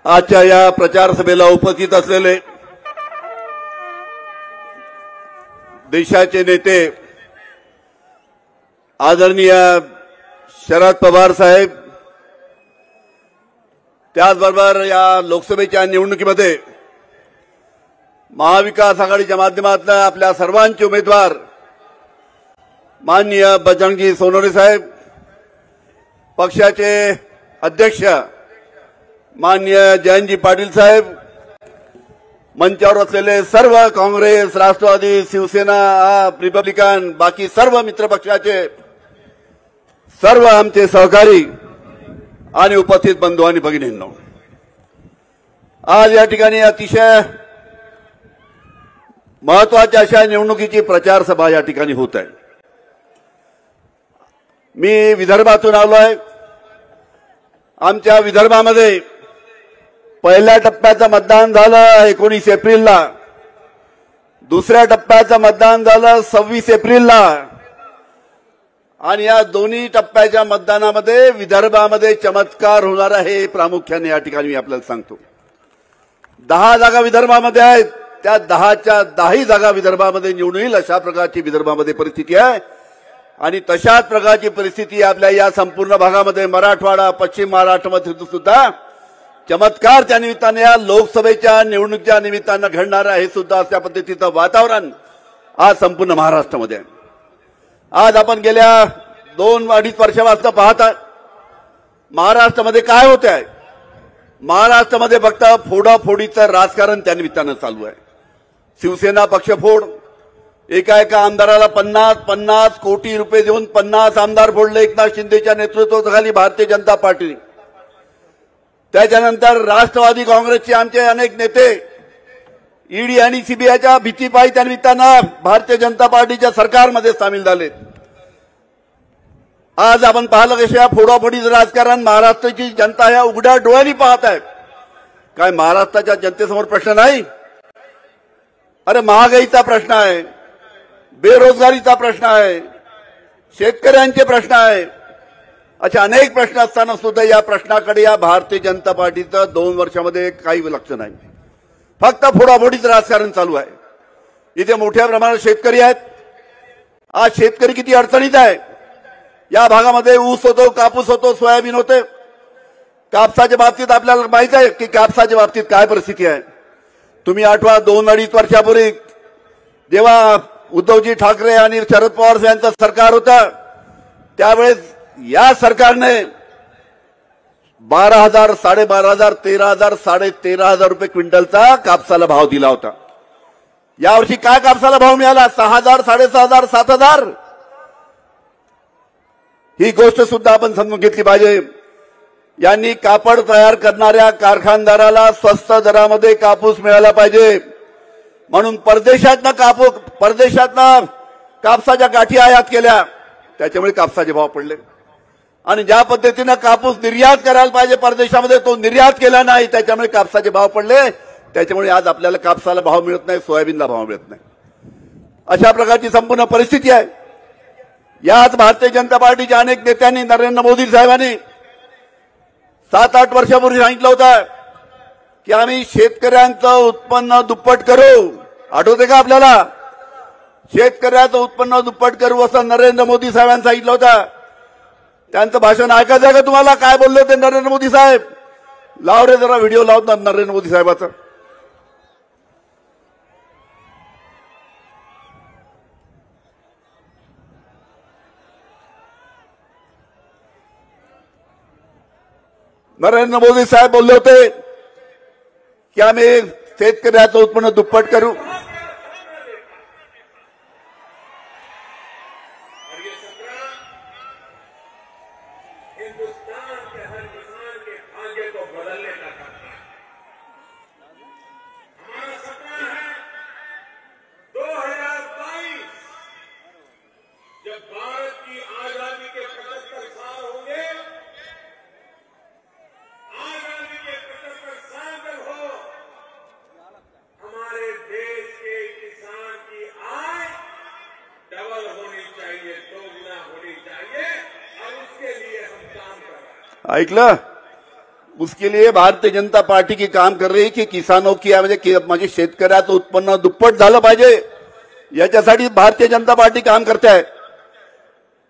आजच्या या प्रचार सभेला उपस्थित असलेले देशाचे नेते आदरणीय शरद पवार साहेब, त्याचबरोबर या लोकसभेच्या निवडणुकीमध्ये महाविकास आघाडीच्या माध्यमातून आपल्या सर्वांचे उमेदवार माननीय बजरंगी सोनवणे साहेब, पक्षाचे अध्यक्ष माननीय जयंतजी पाटील साहेब, मंचावर असलेले सर्व काँग्रेस, राष्ट्रवादी, शिवसेना, रिपब्लिकन, बाकी सर्व मित्र पक्षाचे सर्व आमचे सहकारी आणि उपस्थित बंधू आणि भगिनींनो, आज या ठिकाणी अतिशय महत्वाच्या अशा निवडणुकीची प्रचार सभा या ठिकाणी होत आहे। मी विदर्भातून आलोय। आमच्या विदर्भामध्ये पहिल्या टप्प्याचं मतदान झालं 19 एप्रिलला, दुसऱ्या टप्प्याचं मतदान झालं 26 एप्रिलला आणि या दोन्ही टप्प्याच्या मतदानामध्ये विदर्भामध्ये चमत्कार होणार आहे। प्रामुख्याने या ठिकाणी मी आपल्याला सांगतो, 10 जागा विदर्भामध्ये आहेत, त्या 10च्या 10 जागा विदर्भामध्ये निवडून येईल अशा प्रकारची विदर्भामध्ये परिस्थिती आहे आणि तशाच प्रकारची परिस्थिती आपल्या या संपूर्ण भागामध्ये मराठवाडा, पश्चिम महाराष्ट्रामध्ये सुद्धा चमत्कार त्या निमित्ताने या लोकसभेच्या निवडणुकीच्या निमित्तानं घडणार आहे सुद्धा अशा पद्धतीचं वातावरण आज संपूर्ण महाराष्ट्रामध्ये आहे। आज आपण गेल्या 2-2.5 वर्षापासून पाहता महाराष्ट्रामध्ये काय होत आहे। महाराष्ट्रामध्ये फक्त फोडाफोडीचं राजकारण त्या निमित्तानं चालू आहे। शिवसेना पक्षफोड, एका आमदाराला 50 कोटी रुपये देऊन 50 आमदार फोडले एकनाथ शिंदेच्या नेतृत्वाखाली भारतीय जनता पार्टी। त्याच्यानंतर राष्ट्रवादी काँग्रेसचे आमचे अनेक नेते ईडी आणि सीबीआयच्या भीतीपायी त्या निमित्तानं भारतीय जनता पार्टीच्या सरकारमध्ये सामील झाले। आज आपण पाहिलं कशा फोडाफोडीचं राजकारण महाराष्ट्राची जनता या उघड्या डोळ्यांनी पाहत आहे। काय महाराष्ट्राच्या जनतेसमोर प्रश्न नाही? अरे महागाईचा प्रश्न आहे, बेरोजगारीचा प्रश्न आहे, शेतकऱ्यांचे प्रश्न आहे, अशा अनेक प्रश्न असताना सुद्धा या प्रश्नाकडे या भारतीय जनता पार्टीचं 2 वर्षामध्ये काही लक्ष नाही। फक्त फोडाफोडीचं राजकारण चालू आहे। इथे मोठ्या प्रमाणात शेतकरी आहेत। आज शेतकरी किती अडचणीत आहे। या भागामध्ये ऊस होतो, कापूस होतो, सोयाबीन होते। कापसाच्या बाबतीत आपल्याला माहित आहे की कापसाच्या बाबतीत काय परिस्थिती आहे। तुम्ही आठवा 2-2.5 वर्षापूर्वी जेव्हा उद्धवजी ठाकरे आणि शरद पवार यांचं सरकार होतं त्यावेळेस या सरकारने 12,000, 12,500, 13,000, 13,500 रुपये क्विंटलचा कापसाला भाव दिला होता। यावर्षी काय कापसाला भाव मिळाला? 6,000, 6,500, 7,000। ही गोष्ट सुद्धा आपण समजून घेतली पाहिजे। यांनी कापड तयार करणाऱ्या कारखानदाराला स्वस्त दरामध्ये कापूस मिळाला पाहिजे म्हणून परदेशातनं कापसाच्या गाठी आयात केल्या, त्याच्यामुळे कापसाचे भाव पडले आणि ज्या पद्धतीनं कापूस निर्यात करायला पाहिजे परदेशामध्ये तो निर्यात केला नाही, त्याच्यामुळे कापसाचे भाव पडले। त्याच्यामुळे आज आपल्याला कापसाला भाव मिळत नाही, सोयाबीनला भाव मिळत नाही। अशा प्रकारची संपूर्ण परिस्थिती आहे। याच भारतीय जनता पार्टीच्या अनेक नेत्यांनी, नरेंद्र मोदी साहेबांनी 7-8 वर्षापूर्वी सांगितलं होतं की आम्ही शेतकऱ्यांचं उत्पन्न दुप्पट करू। आठवते का आपल्याला? शेतकऱ्याचं उत्पन्न दुप्पट करू असं नरेंद्र मोदी साहेबांनी सांगितलं होतं। त्यांचं भाषण ऐकायचं आहे का तुम्हाला? काय बोलले होते नरेंद्र मोदी साहेब? लाव रे जरा व्हिडिओ लावतात नरेंद्र मोदी साहेबाचा। नरेंद्र मोदी साहेब बोलले होते की आम्ही शेतकऱ्याचं उत्पन्न दुप्पट करू। ऐकलं? उसके लिए भारतीय जनता पार्टी की काम कर रही की किसानों की म्हणजे शेतकऱ्याचं उत्पन्न दुप्पट झालं पाहिजे याच्यासाठी भारतीय जनता पार्टी काम करते आहे।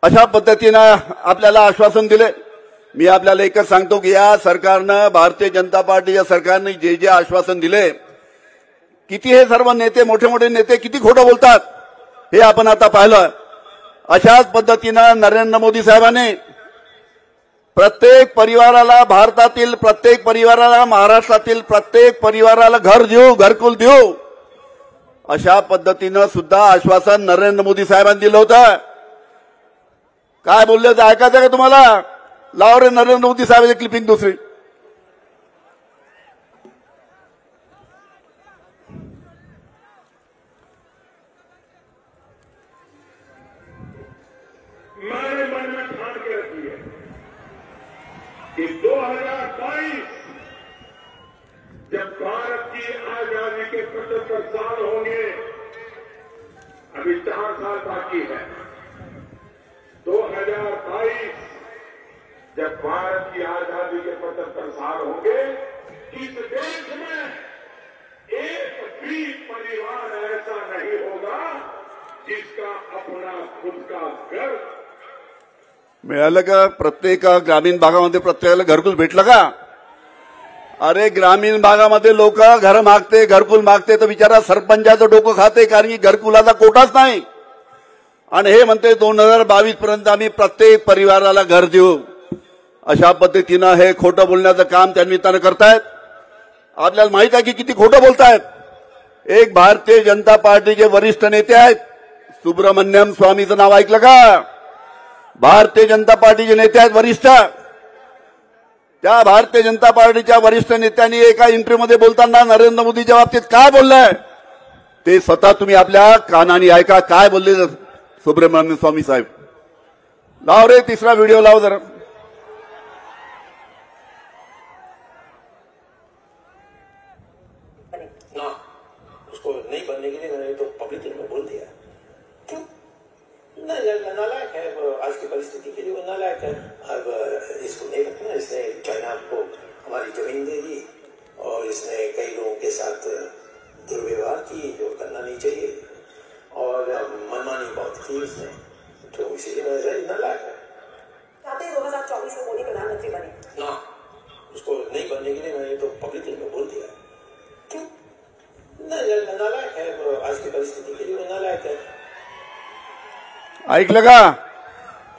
अशा पद्धतीनं आपल्याला आश्वासन दिले। मी आपल्याला एकच सांगतो की या सरकारनं भारतीय जनता पार्टीच्या सरकारने जे जे आश्वासन दिले, किती हे सर्व नेते मोठे मोठे नेते किती खोटं बोलतात हे आपण आता पाहिलं। अशाच पद्धतीनं नरेंद्र मोदी साहेबांनी प्रत्येक परिवाराला, भारतातील प्रत्येक परिवाराला, महाराष्ट्रातील प्रत्येक परिवाराला घर देऊ, घरकुल देऊ अशा पद्धतीनं सुद्धा आश्वासन नरेंद्र मोदी साहेबांनी दिलं होतं। काय बोलले ते ऐकायचं का तुम्हाला? लाव रे नरेंद्र मोदी साहेबांची क्लिपिंग दुसरी। मैंने मन में ठान के रखी है कि 2022 जब भारत की आजादी के 75 साल होंगे, अभी 4 साल बाकी है। 2022 जब भारत की आजादी के 75 साल होंगे, इस देश में एक भी परिवार ऐसा नहीं होगा जिसका अपना खुद का घर मिळालं का? प्रत्येक ग्रामीण भागामध्ये प्रत्येकाला घरकुल भेटलं का? अरे ग्रामीण भागामध्ये लोक घर मागते, घरकुल मागते तर बिचारा सरपंचाचं डोकं खाते, कारण की घरकुलाचा कोटाच नाही। आणि हे म्हणते 2022 पर्यंत आम्ही प्रत्येक परिवाराला घर देऊ। अशा पद्धतीनं हे खोटं बोलण्याचं काम त्या निमित्तानं करतायत। आपल्याला माहित आहे की किती खोटं बोलतायत। एक भारतीय जनता पार्टीचे वरिष्ठ नेते आहेत, सुब्रमण्यम स्वामीचं नाव ऐकलं का? भारतीय जनता पार्टीचे नेते आहेत वरिष्ठ। त्या भारतीय जनता पार्टीच्या वरिष्ठ नेत्यांनी एका इंटरव्ह्यूमध्ये बोलताना नरेंद्र मोदीच्या बाबतीत काय बोललाय ते स्वतः तुम्ही आपल्या कानाने ऐका। काय बोलले सुब्रमण्यम स्वामी साहेब? लाव रे तिसरा व्हिडिओ लाव जरा। ना उसको नहीं बनने के लिए मैंने तो पब्लिक में बोल दिया। क्यों? नालायक है आज की परिस्थिति के लिए, वो नालायक है। अब इसको नहीं रखना। इसने चाइना को हमारी जमीन दे दी और इसने कई लोगों के साथ दुर्व्यवहार की जो करना नहीं चाहिए, और मनमानी बहुत की इसने, तो इसीलिए नालायक है। 2024 में मोदी प्रधानमंत्री बने ना उसको नहीं बनने के लिए मैंने तो पब्लिक में बोल दिया। क्यों? नालायक है आज की परिस्थिति के लिए, वो नालायक है। ऐकलं का?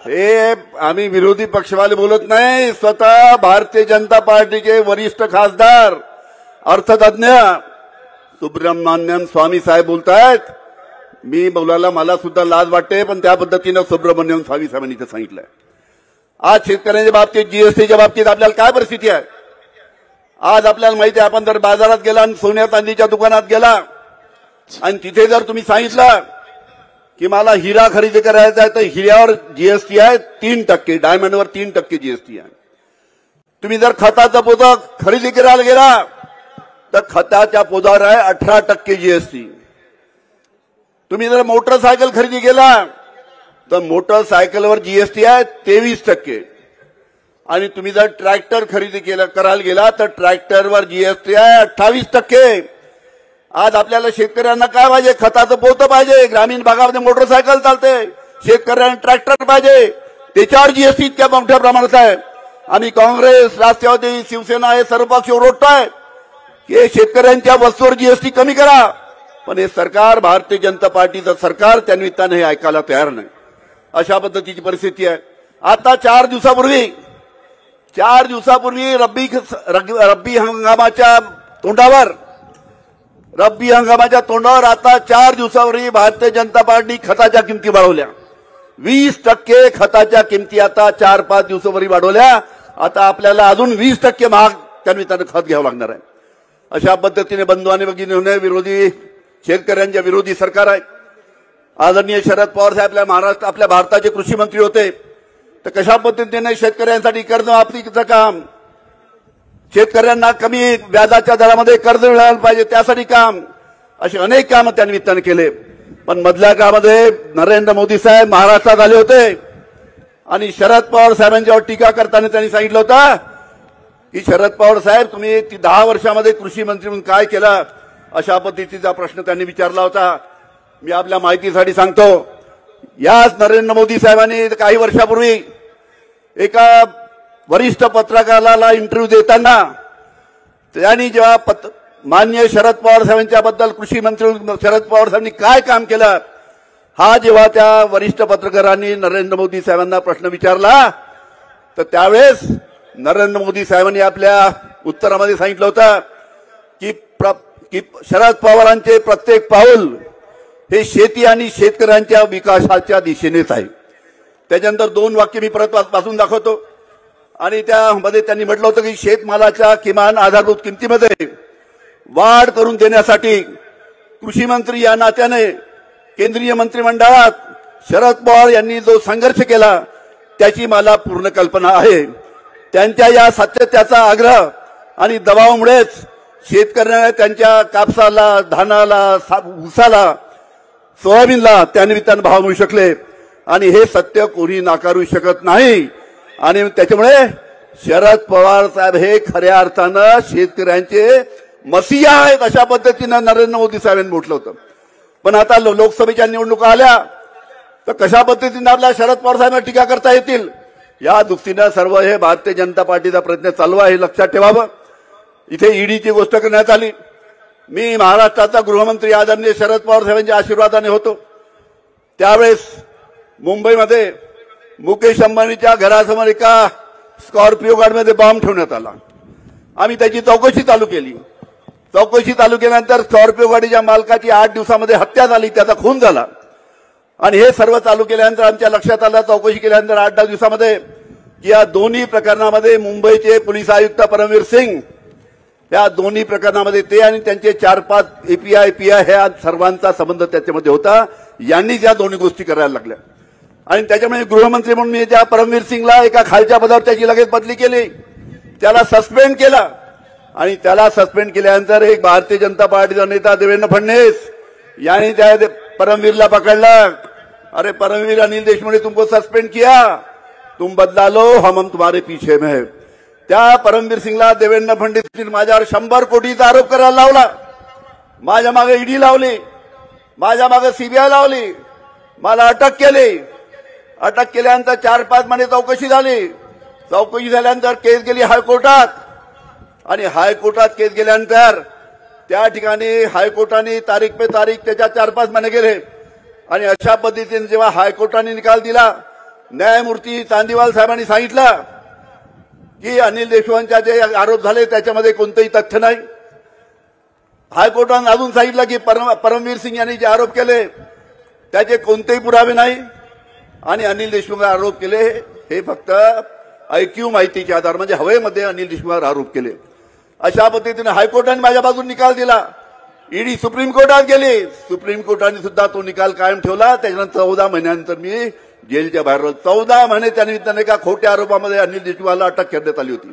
हे आम्ही विरोधी पक्षवाले बोलत नाही, स्वतः भारतीय जनता पार्टीचे वरिष्ठ खासदार अर्थतज्ञ सुब्रमण्यम स्वामी साहेब बोलतायत। मी बोलायला मला सुद्धा लाज वाटते, पण त्या पद्धतीनं सुब्रमण्यम स्वामी साहेबांनी ते सांगितलंय। आज शेतकऱ्यांच्या बाबतीत, जीएसटीच्या बाबतीत आपल्याला काय परिस्थिती आहे? आज आपल्याला माहिती आहे, आपण जर बाजारात गेला आणि सोन्या चांदीच्या दुकानात गेला आणि तिथे जर तुम्ही सांगितलं की मला हिरा खरेदी करायचा आहे तर हिऱ्यावर जीएसटी आहे 3%, डायमंडवर 3% जीएसटी आहे। तुम्ही जर खताचा पोता खरेदी करायला गेला तर खताच्या पोतावर आहे 18% जीएसटी। तुम्ही जर मोटरसायकल खरेदी केला तर मोटरसायकलवर जीएसटी आहे 23%, आणि तुम्ही जर ट्रॅक्टर खरेदी करायला गेला तर ट्रॅक्टरवर जीएसटी आहे 28%। आज आपल्याला शेतकऱ्यांना काय पाहिजे? खताचं पोतं पाहिजे। ग्रामीण भागामध्ये मोटरसायकल चालते, शेतकऱ्यांना ट्रॅक्टर पाहिजे, त्याच्यावर जीएसटी इतक्या मोठ्या प्रमाणात आहे। आम्ही काँग्रेस, राष्ट्रवादी, शिवसेना हे सर्व पक्ष ओरडतोय की शेतकऱ्यांच्या वस्तूवर जीएसटी कमी करा, पण हे सरकार, भारतीय जनता पार्टीचं सरकार त्या निमित्तानं हे ऐकायला तयार नाही। अशा पद्धतीची परिस्थिती आहे। आता 4 दिवसापूर्वी रब्बी हंगामाच्या तोंडावर आता 4 दिवसापूर्वी भारतीय जनता पार्टी खताच्या किमती वाढवल्या। 20% खताच्या किमती आता 4-5 दिवसापूर्वी वाढवल्या। आता आपल्याला अजून 20% महाग त्या निमित्तानं खत घ्यावं लागणार आहे। अशा पद्धतीने बंधू आणि भगिनींनो, विरोधी शेतकऱ्यांच्या विरोधी सरकार आहे। आदरणीय शरद पवार साहेब आपल्या भारताचे कृषी मंत्री होते, तर कशा पद्धतीने शेतकऱ्यांसाठी कर्जमाफीचं काम, शेतकऱ्यांना कमी व्याजाच्या दरामध्ये कर्ज मिळालं पाहिजे त्यासाठी काम, असे अनेक काम त्या निमित्ताने केले। पण मधल्या काळामध्ये नरेंद्र मोदी साहेब महाराष्ट्रात आले होते आणि शरद पवार साहेबांच्यावर टीका करताना त्यांनी सांगितलं होतं की शरद पवार साहेब तुम्ही 10 वर्षामध्ये कृषी मंत्री म्हणून काय केलं, अशा पद्धतीचा प्रश्न त्यांनी विचारला होता. मी आपल्या माहितीसाठी सांगतो, याच नरेंद्र मोदी साहेबांनी काही वर्षापूर्वी एका वरिष्ठ पत्रकाराला इंटरव्ह्यू देताना त्यांनी जेव्हा माननीय शरद पवार साहेबांच्या बद्दल कृषी मंत्री शरद पवार साहेबांनी काय काम केलं, हा जेव्हा त्या वरिष्ठ पत्रकारांनी नरेंद्र मोदी साहेबांना प्रश्न विचारला, तर त्यावेळेस नरेंद्र मोदी साहेबांनी आपल्या उत्तरामध्ये सांगितलं होतं की शरद पवारांचे प्रत्येक पाऊल हे शेती आणि शेतकऱ्यांच्या विकासाच्या दिशेनेच आहे. त्याच्यानंतर 2 वाक्य मी परत वाचून दाखवतो. आणि त्यामध्ये त्यांनी म्हटलं होतं की शेतमालाच्या किमान आधारभूत किमतीमध्ये वाढ करून देण्यासाठी कृषी मंत्री या नात्याने केंद्रीय मंत्रिमंडळात शरद पवार यांनी जो संघर्ष केला त्याची मला पूर्ण कल्पना आहे. त्यांच्या या सातत्याचा आग्रह आणि दबावामुळेच शेतकऱ्यांना त्यांच्या कापसाला, धानाला, ऊसाला, सोयाबीनला त्यानिमित्तानं भाव मिळू शकले आणि हे सत्य कोणी नाकारू शकत नाही. आणि त्याच्यामुळे शरद पवार साहेब हे खऱ्या अर्थानं शेतकऱ्यांचे मसीहा आहेत अशा पद्धतीनं नरेंद्र मोदी साहेबांनी म्हटलं होतं. पण आता लोकसभेच्या निवडणुका आल्या तर कशा पद्धतीने आपल्या शरद पवार साहेबांना टीका करता येतील या दृष्टीनं सर्व हे भारतीय जनता पार्टीचा प्रयत्न चालू आहे, हे लक्षात ठेवावं. इथे ईडीची गोष्ट करण्यात आली. मी महाराष्ट्राचा गृहमंत्री आदरणीय शरद पवार साहेबांच्या आशीर्वादाने होतो. त्यावेळेस मुंबईमध्ये मुकेश अंबानीच्या घरासमोर एका स्कॉर्पिओ गाडीमध्ये बॉम्ब ठेवण्यात आला. आम्ही त्याची चौकशी चालू केली. चौकशी चालू केल्यानंतर स्कॉर्पिओ गाडीच्या मालकाची 8 दिवसामध्ये हत्या झाली, त्याचा खून झाला. आणि हे सर्व चालू केल्यानंतर आमच्या लक्षात आलं, चौकशी केल्यानंतर 8-10 दिवसामध्ये की या दोन्ही प्रकरणामध्ये मुंबईचे पोलीस आयुक्त परमवीर सिंग, या दोन्ही प्रकरणामध्ये ते आणि त्यांचे 4-5 एपीआय पीआय ह्या सर्वांचा संबंध त्याच्यामध्ये होता. यांनीच या दोन्ही गोष्टी करायला लागल्या. आणि त्याच्यामुळे गृहमंत्री म्हणून मी त्या परमवीर सिंगला एका खालच्या पदावर त्याची लगेच बदली केली, त्याला सस्पेंड केला. आणि त्याला सस्पेंड केल्यानंतर एक भारतीय जनता पार्टीचा नेता देवेंद्र फडणवीस यांनी त्या परमवीरला पकडला. अरे परमवीर, अनिल देशमुख ने तुमको सस्पेंड किया, तुम बदला लो, हम तुम्हारे पीछे में है. त्या परमवीर सिंगला देवेंद्र फडणवीस माझ्यावर 100 कोटीचा आरोप करायला लावला. माझ्या मागे ईडी लावली, माझ्या मागे सीबीआय लावली, मला अटक केली. अटक केल्यानंतर 4-5 महिने चौकशी झाली. चौकशी झाल्यानंतर केस गेली हायकोर्टात. आणि हायकोर्टात केस गेल्यानंतर त्या ठिकाणी हायकोर्टाने तारीख पे तारीख त्याच्या 4-5 महिने गेले. आणि अशा पद्धतीने जेव्हा हायकोर्टाने निकाल दिला, न्यायमूर्ती चांदीवाल साहेबांनी सांगितलं की अनिल देशमुखांचे जे आरोप झाले त्याच्यामध्ये कोणतेही तथ्य नाही. हायकोर्टाने अजून सांगितलं की परमवीर सिंग यांनी जे आरोप केले त्याचे कोणतेही पुरावे नाही आणि अनिल देशमुखांवर आरोप केले हे फक्त ऐकीव माहितीच्या आधार, म्हणजे हवेमध्ये अनिल देशमुखांवर आरोप केले. अशा पद्धतीने हायकोर्टाने माझ्या बाजूने निकाल दिला. ईडी सुप्रीम कोर्टात गेली. सुप्रीम कोर्टाने सुद्धा तो निकाल कायम ठेवला. त्याच्यानंतर 14 महिन्यानंतर मी जेलच्या बाहेर राहिलो. 14 महिने त्या निमित्ताने एका खोट्या आरोपामध्ये अनिल देशमुखाला अटक करण्यात आली होती.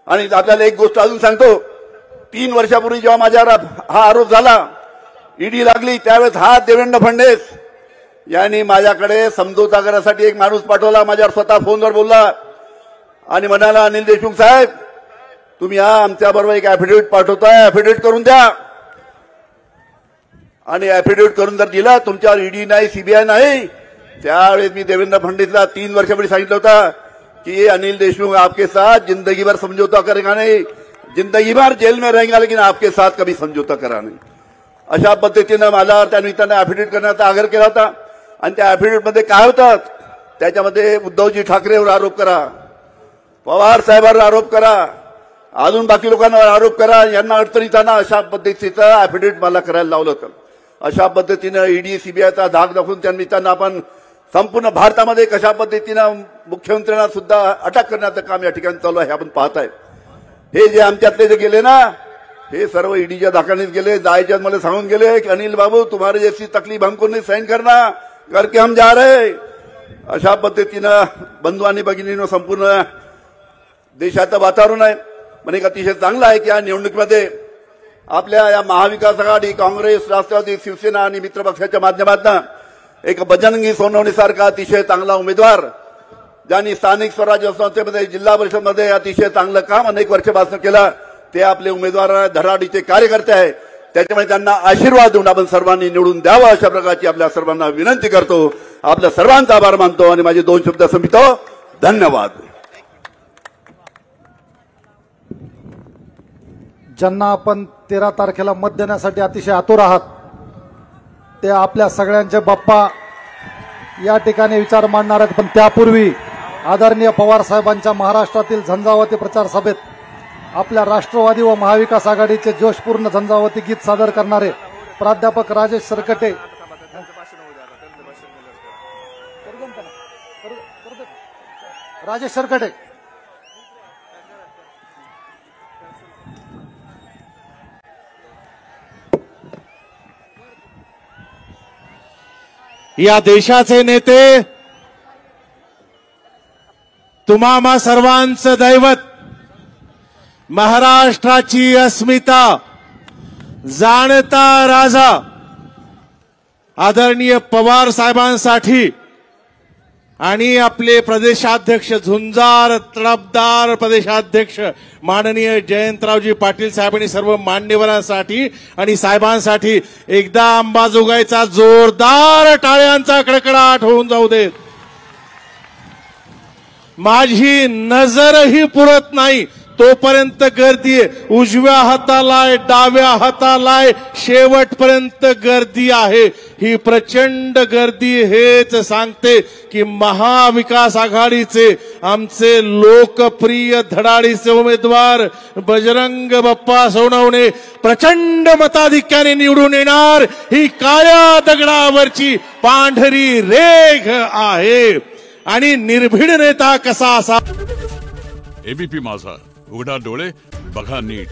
आणि आपल्याला एक गोष्ट अजून सांगतो, 3 वर्षापूर्वी जेव्हा माझ्यावर हा आरोप झाला, ईडी लागली, त्यावेळेस हा देवेंद्र फडणवीस यांनी माझ्याकडे समझोता करण्यासाठी एक माणूस पाठवला. माझ्यावर स्वतः फोनवर बोलला आणि म्हणाला, अनिल देशमुख साहेब तुम्ही आमच्या बरोबर एक ऍफिडेव्हिट पाठवताय, ऍफिडेव्हिट करून द्या. आणि ऍफिडेव्हिट करून जर दिला, तुमच्यावर ईडी नाही, सीबीआय नाही. त्यावेळेस मी देवेंद्र फडणवीसला 3 वर्षापूर्वी सांगितलं होतं कि अनिल देशमुख आपके साथ जिंदगी भर समझौता करेगा नहीं, जिंदगी भर जेल में रहेगा, लेकिन आपके साथ कभी समझौता करा नहीं. अशा पद्धतीनं मला त्या निमित्तानं ऍफिडेव्हिट करण्याचा आग्रह केला होता. आणि त्या ऍफिडेव्हिटमध्ये काय होतं, त्याच्यामध्ये उद्धवजी ठाकरेवर आरोप करा, पवार साहेबांवर आरोप करा, अजून बाकी लोकांवर आरोप करा, यांना अडचणीत आणा, अशा पद्धतीचं ऍफिडेव्हिट मला करायला लावलं होतं. अशा पद्धतीनं ईडी सीबीआयचा धाक दाखवून त्या निमित्तानं आपण संपूर्ण भारतामध्ये कशा पद्धतीनं मुख्यमंत्र्यांना सुद्धा अटक करण्याचं काम या ठिकाणी चालू आहे आपण पाहत आहे. हे जे आमच्यातले जे गेले ना, हे सर्व ईडीच्या धाकानेच गेले. जायच्यात मला सांगून गेले की अनिल बाबू तुम्हारे जैसी तकलीफ हमको नहीं सहन करना, करके हम जा रहे. अशा पद्धतीनं बंधू आणि भगिनींनो संपूर्ण देशाचं वातावरण आहे. पण एक अतिशय चांगलं आहे की या निवडणुकीमध्ये आपल्या या महाविकास आघाडी, काँग्रेस, राष्ट्रवादी, शिवसेना आणि मित्र पक्षाच्या माध्यमातून एक बजरंगी सोनवणेसारखा अतिशय चांगला उमेदवार ज्यांनी स्थानिक स्वराज्य संस्थेमध्ये जिल्हा परिषदमध्ये अतिशय चांगलं काम अनेक वर्षापासून केलं, ते आपले उमेदवार धडाडीचे कार्यकर्ते आहे. त्याच्यामुळे त्यांना आशीर्वाद देऊन आपण सर्वांनी निवडून द्यावं अशा प्रकारची आपल्या सर्वांना विनंती करतो. आपल्या सर्वांचा आभार मानतो आणि माझे 2 शब्द संपवितो. धन्यवाद. ज्यांना आपण 13 तारखेला मत देण्यासाठी अतिशय आतुर आहात, ते आपल्या सगळ्यांचे बाप्पा या ठिकाणी विचार मांडणार आहेत. पण त्यापूर्वी आदरणीय पवार साहेबांच्या महाराष्ट्रातील झंझावाती प्रचार सभेत आपल्या राष्ट्रवादी व महाविकास आघाडीचे जोशपूर्ण झंझावाती गीत सादर करणारे प्राध्यापक राजेश सरकटे या देशाचे नेते, तुम्हा सर्वांचं दैवत, महाराष्ट्राची अस्मिता, जाणता राजा आदरणीय पवार साहेबांसाठी आणि आपले प्रदेशाध्यक्ष, झुंजार तडफदार प्रदेशाध्यक्ष माननीय जयंतरावजी पाटील साहेबांनी सर्व मान्यवरांसाठी आणि साहेबांसाठी एकदा अंबाजोगाईचा जोरदार टाळ्यांचा कडकडाट होऊन जाऊ देत. माझी नजरही पुरत नाही तोपर्यंत गर्दी आहे. उजव्या हातालाय, डाव्या हातालाय, शेवटपर्यंत गर्दी आहे. ही प्रचंड गर्दी हेच सांगते की महाविकास आघाडीचे आमचे लोकप्रिय धडाडीचे उमेदवार बजरंग बाप्पा सोनवणे प्रचंड मताधिक्याने निवडून येणार. ही काळ्या दगडावरची पांढरी रेघ आहे. आणि निर्भीड नेता कसा असा. एबीपी माझा, उघडा डोळे बघा नीट.